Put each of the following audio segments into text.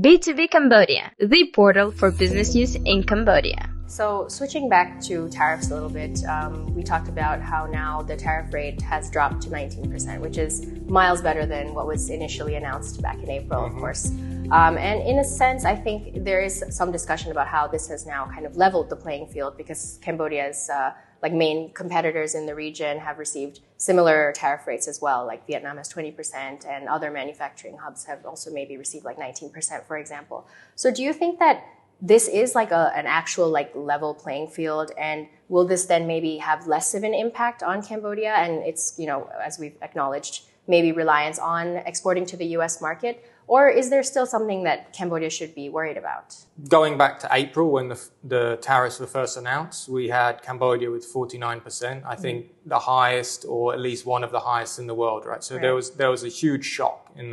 B2B Cambodia, the portal for business use in Cambodia. So switching back to tariffs a little bit, we talked about how now the tariff rate has dropped to 19%, which is miles better than what was initially announced back in April, of course. And in a sense, I think there is some discussion about how this has now kind of leveled the playing field because Cambodia's main competitors in the region have received similar tariff rates as well. Like Vietnam has 20% and other manufacturing hubs have also maybe received like 19%, for example. So do you think that this is like an actual level playing field, and will this then maybe have less of an impact on Cambodia and its, as we've acknowledged, maybe reliance on exporting to the US market? Or is there still something that Cambodia should be worried about? Going back to April when the tariffs were first announced, we had Cambodia with 49%, I think the highest or at least one of the highest in the world, right? So there was a huge shock in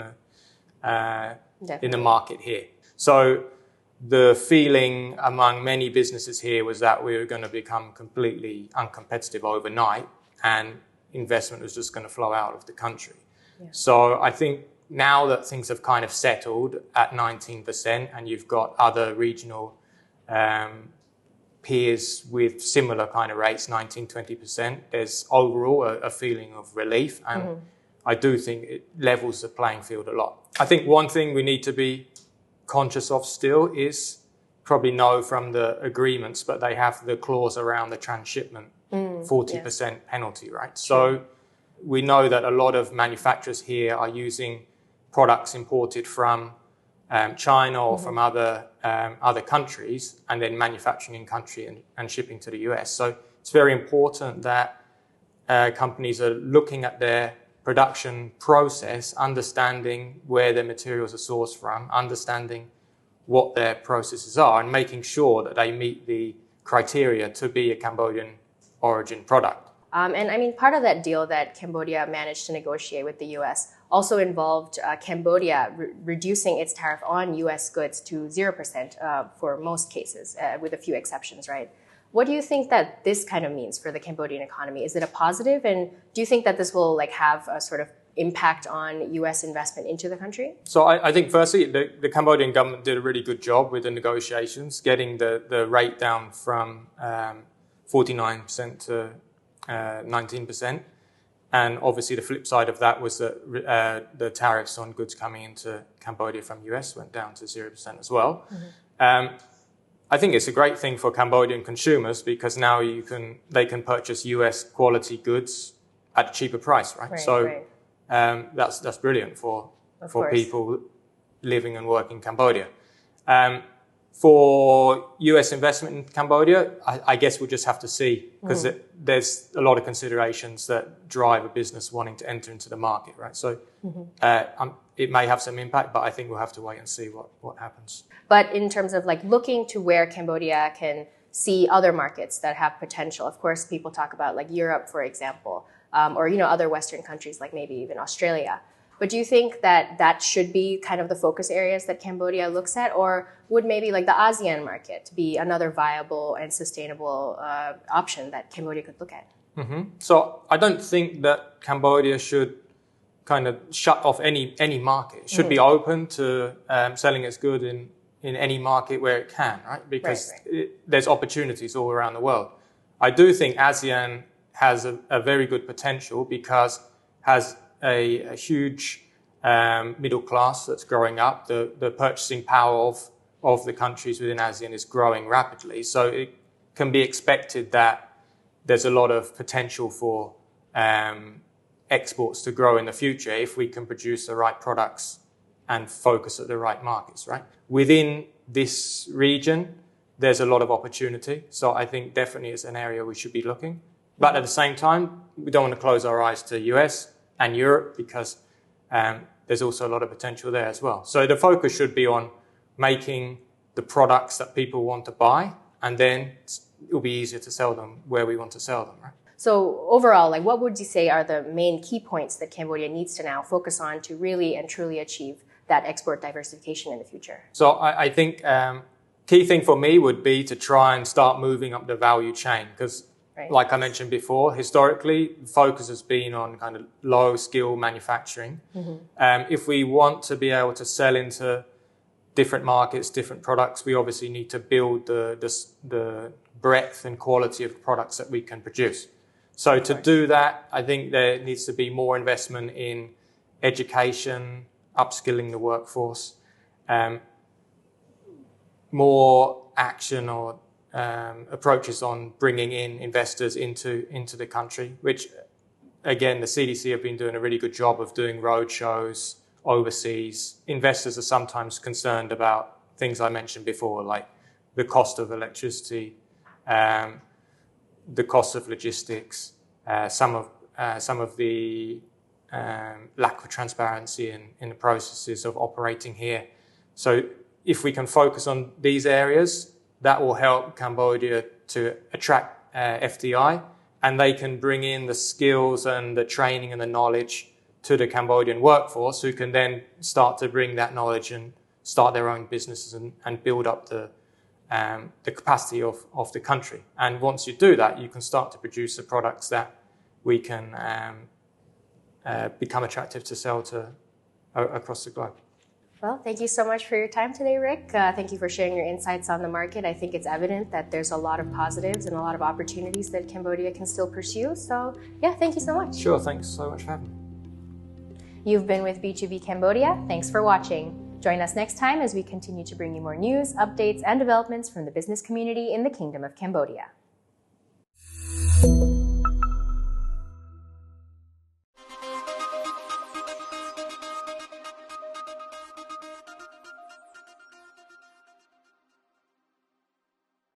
the market here. So the feeling among many businesses here was that we were going to become completely uncompetitive overnight and investment was just going to flow out of the country. Yeah. So I think now that things have kind of settled at 19% and you've got other regional peers with similar kind of rates, 19, 20%, there's overall a feeling of relief. And I do think it levels the playing field a lot. I think one thing we need to be conscious of still is probably know from the agreements, but they have the clause around the transshipment 40% penalty, right? So we know that a lot of manufacturers here are using products imported from China or from other countries and then manufacturing in country and shipping to the US. So it's very important that companies are looking at their production process, understanding where their materials are sourced from, understanding what their processes are, and making sure that they meet the criteria to be a Cambodian origin product. And I mean, part of that deal that Cambodia managed to negotiate with the US also involved Cambodia reducing its tariff on US goods to 0% for most cases, with a few exceptions, right? What do you think that this kind of means for the Cambodian economy? Is it a positive? And do you think that this will have a sort of impact on US investment into the country? So I think firstly, the Cambodian government did a really good job with the negotiations, getting the rate down from 49% to 19%. And obviously the flip side of that was that the tariffs on goods coming into Cambodia from US went down to 0% as well. I think it's a great thing for Cambodian consumers because now they can purchase US quality goods at a cheaper price, right? That's brilliant for people living and working in Cambodia. For US investment in Cambodia, I guess we'll just have to see because there's a lot of considerations that drive a business wanting to enter into the market, right? So it may have some impact, but I think we'll have to wait and see what happens. But in terms of looking to where Cambodia can see other markets that have potential, of course, people talk about Europe, for example, or other Western countries like maybe even Australia. But do you think that should be kind of the focus areas that Cambodia looks at, or would maybe the ASEAN market be another viable and sustainable option that Cambodia could look at? So I don't think that Cambodia should kind of shut off any market. It should be open to selling its good in any market where it can, right? Because there's opportunities all around the world. I do think ASEAN has a very good potential because has a huge middle class that's growing up. The purchasing power of the countries within ASEAN is growing rapidly. So it can be expected that there's a lot of potential for exports to grow in the future if we can produce the right products and focus at the right markets, right? Within this region, there's a lot of opportunity. So I think definitely it's an area we should be looking. But at the same time, we don't want to close our eyes to US and Europe because there's also a lot of potential there as well. So the focus should be on making the products that people want to buy, and then it'll be easier to sell them where we want to sell them, right? So overall, what would you say are the main key points that Cambodia needs to now focus on to really and truly achieve that export diversification in the future? So I think key thing for me would be to try and start moving up the value chain because like I mentioned before, historically, the focus has been on kind of low skill manufacturing. If we want to be able to sell into different markets, different products. We obviously need to build the breadth and quality of products that we can produce. So to do that, I think there needs to be more investment in education, upskilling the workforce, more action or approaches on bringing in investors into the country, which, again, the CDC have been doing a really good job of doing road shows overseas. Investors are sometimes concerned about things I mentioned before, like the cost of electricity, the cost of logistics, some of the lack of transparency in the processes of operating here. So if we can focus on these areas, that will help Cambodia to attract FDI, and they can bring in the skills and the training and the knowledge to the Cambodian workforce, who can then start to bring that knowledge and start their own businesses and build up the capacity of the country. And once you do that, you can start to produce the products that we can become attractive to sell to across the globe. Well, thank you so much for your time today, Rick. Thank you for sharing your insights on the market. I think it's evident that there's a lot of positives and a lot of opportunities that Cambodia can still pursue. So, yeah, thank you so much. Sure, thanks so much for having me. You've been with B2B Cambodia. Thanks for watching. Join us next time as we continue to bring you more news, updates, and developments from the business community in the Kingdom of Cambodia.